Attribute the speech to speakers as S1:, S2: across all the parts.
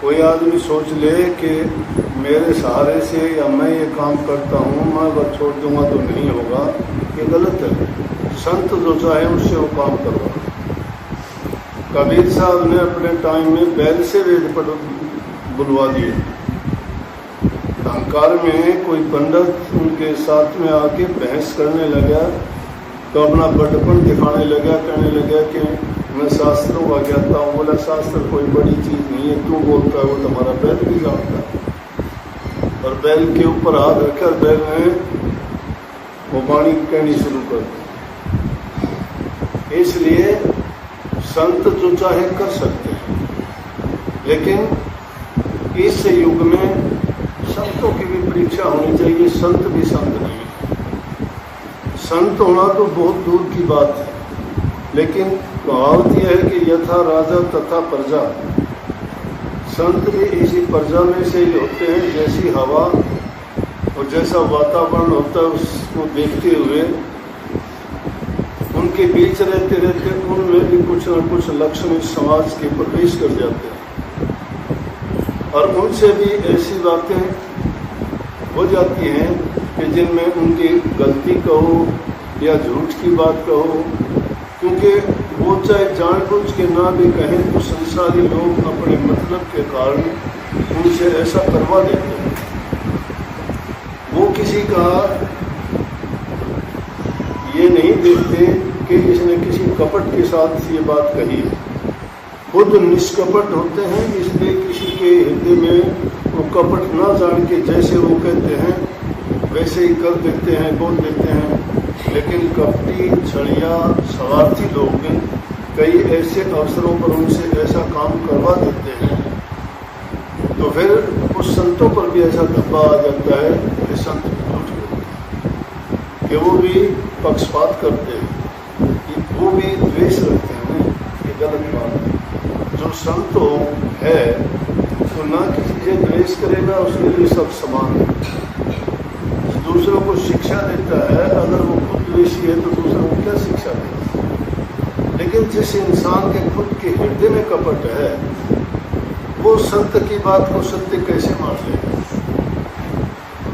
S1: कोई आदमी सोच ले कि मेरे सहारे से या मैं ये काम करता हूँ, मैं अगर छोड़ दूंगा तो नहीं होगा, ये गलत है। संत जो चाहे उससे वो काम करवा। कबीर साहब ने अपने टाइम में बैल से वेद पढ़ बुलवा दिए। अहंकार में कोई पंडित उनके साथ में आके बहस करने लगा तो अपना बड़पन दिखाने लगा, कहने लगा कि मैं शास्त्रों का ज्ञाता हूँ। बोला शास्त्र कोई बड़ी चीज़ नहीं है, तू बोलता है वो तुम्हारा बैल भी जानता है। और बैल के ऊपर हाथ रखकर बैल ने वो वाणी कहनी शुरू कर दी। इसलिए संत जो चाहे कर सकते हैं, लेकिन इस युग में संतों की भी परीक्षा होनी चाहिए। संत भी संत नहीं है। संत होना तो बहुत दूर की बात है, लेकिन कहावत यह है कि यथा राजा तथा प्रजा। संत भी इसी प्रजा में से ही होते हैं। जैसी हवा और जैसा वातावरण होता है उसको देखते हुए उनके बीच रहते रहते उनमें भी कुछ न कुछ लक्षण इस समाज के प्रवेश कर जाते हैं और उनसे भी ऐसी बातें हो जाती हैं कि जिनमें उनकी गलती कहो या झूठ की बात कहो, क्योंकि वो चाहे जानबूझ के ना भी कहें तो संसारी लोग अपने मतलब के कारण उनसे ऐसा करवा देते हैं। वो किसी का ये नहीं देखते कि इसने किसी कपट के साथ ये बात कही है। खुद निष्कपट होते हैं, इसलिए किसी के हृदय में वो कपट ना जान के जैसे वो कहते हैं वैसे ही कर देते हैं, बोल देते हैं। लेकिन कपटी, छड़िया, स्वार्थी लोग कई ऐसे अवसरों पर उनसे ऐसा काम करवा देते हैं, तो फिर उस संतों पर भी ऐसा धब्बा आ जाता है कि संत झूठ बोलते हैं, कि वो भी पक्षपात करते हैं, कि वो भी द्वेष रखते हैं। ये गलत बात है। जो संत है तो ना किसी से द्वेष करेगा, उसके लिए सब समान है। दूसरों को शिक्षा देता है, अगर वो खुद द्वेषी है तो दूसरों को क्या शिक्षा देगा। लेकिन जिस इंसान के खुद के हृदय में कपट है वो संत की बात को सत्य कैसे मान लेगा।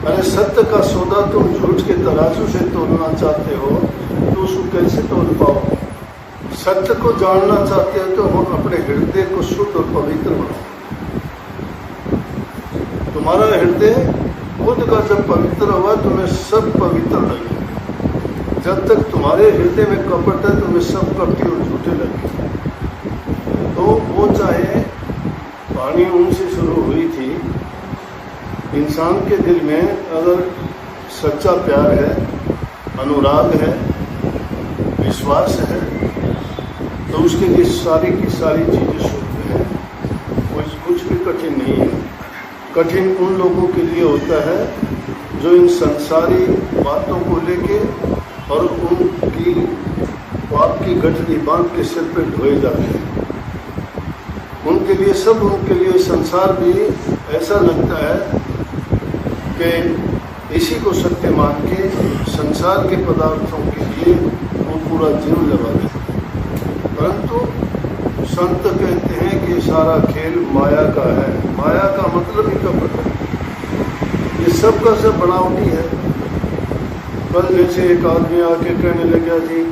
S1: अरे सत्य का सौदा तुम झूठ के तराजू से तोलना चाहते हो तो उसको कैसे तोल पाओगे। सत्य को जानना चाहते हो तो हम अपने हृदय को शुद्ध और पवित्र बनाओ। तुम्हारा हृदय खुद का जब पवित्र होगा तुम्हें सब पवित्र लगेगा। जब तक तुम्हारे हृदय में कपट है तुम्हें सब कपटी और झूठे लगेंगे। तो वो चाहे वाणी उनसे शुरू हुई थी। इंसान के दिल में अगर सच्चा प्यार है, अनुराग है, विश्वास है, तो उसके लिए सारी की सारी चीज़ें शुद्ध है। कुछ भी कठिन नहीं है। कठिन उन लोगों के लिए होता है जो इन संसारी बातों को लेके और उनकी पाप की गठरी बांध के सिर पर ढोए जाते हैं। उनके लिए संसार भी ऐसा लगता है कि इसी को सत्य मान के संसार के पदार्थों के लिए वो पूरा जीवन लगा देते हैं। परंतु संत कहते हैं कि सारा खेल माया का है। माया का मतलब ही कपट है। ये सब का सब बनावटी है। कल जैसे एक आदमी आके कहने लगा जी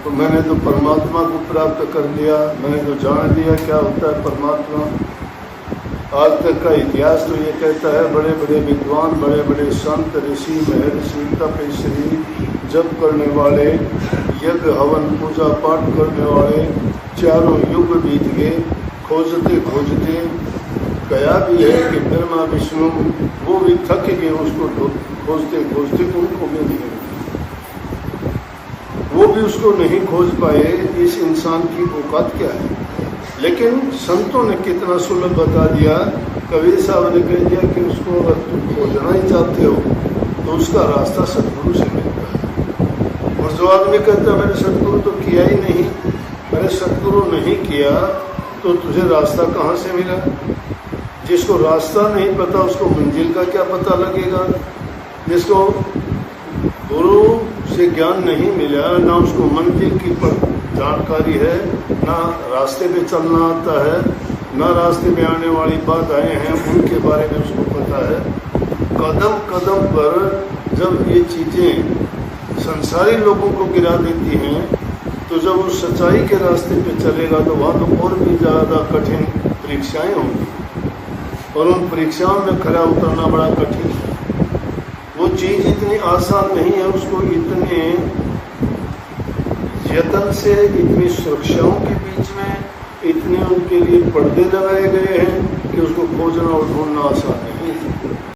S1: तो मैंने तो परमात्मा को प्राप्त कर लिया, मैंने तो जान लिया क्या होता है परमात्मा। आज तक का इतिहास तो ये कहता है बड़े बड़े विद्वान, बड़े बड़े संत, ऋषि, महर्षि, तपस्वी, जप करने वाले, यज्ञ हवन पूजा पाठ करने वाले, चारों युग बीत गए, खोजते खोजते गया भी है कि ब्रह्मा विष्णु वो भी थक गए उसको खोजते खोजते, उनको भी नहीं, वो भी उसको नहीं खोज पाए। इस इंसान की औकात क्या है। लेकिन संतों ने कितना सुलभ बता दिया। कबीर साहब ने कह दिया कि उसको अगर तुम खोजना ही चाहते हो तो उसका रास्ता सतगुरु से मिलता है। और जो आदमी कहता है मैंने सतगुरु तो किया ही नहीं, मैंने सतगुरु नहीं किया, तो तुझे रास्ता कहाँ से मिला। जिसको रास्ता नहीं पता उसको मंजिल का क्या पता लगेगा। जिसको गुरु से ज्ञान नहीं मिला, ना उसको मंजिल की जानकारी है, ना रास्ते पे चलना आता है, ना रास्ते में आने वाली बाधाएं हैं उनके बारे में उसको पता है। कदम कदम पर जब ये चीज़ें संसारी लोगों को गिरा देती हैं तो जब वो सच्चाई के रास्ते पे चलेगा तो वहाँ तो और भी ज़्यादा कठिन परीक्षाएं होंगी और उन परीक्षाओं में खरा उतरना बड़ा कठिन है। वो चीज़ इतनी आसान नहीं है, उसको इतने यत्न से, इतनी सुरक्षाओं के बीच में इतने उनके लिए पर्दे लगाए गए हैं कि उसको खोजना और ढूंढना आसान नहीं है।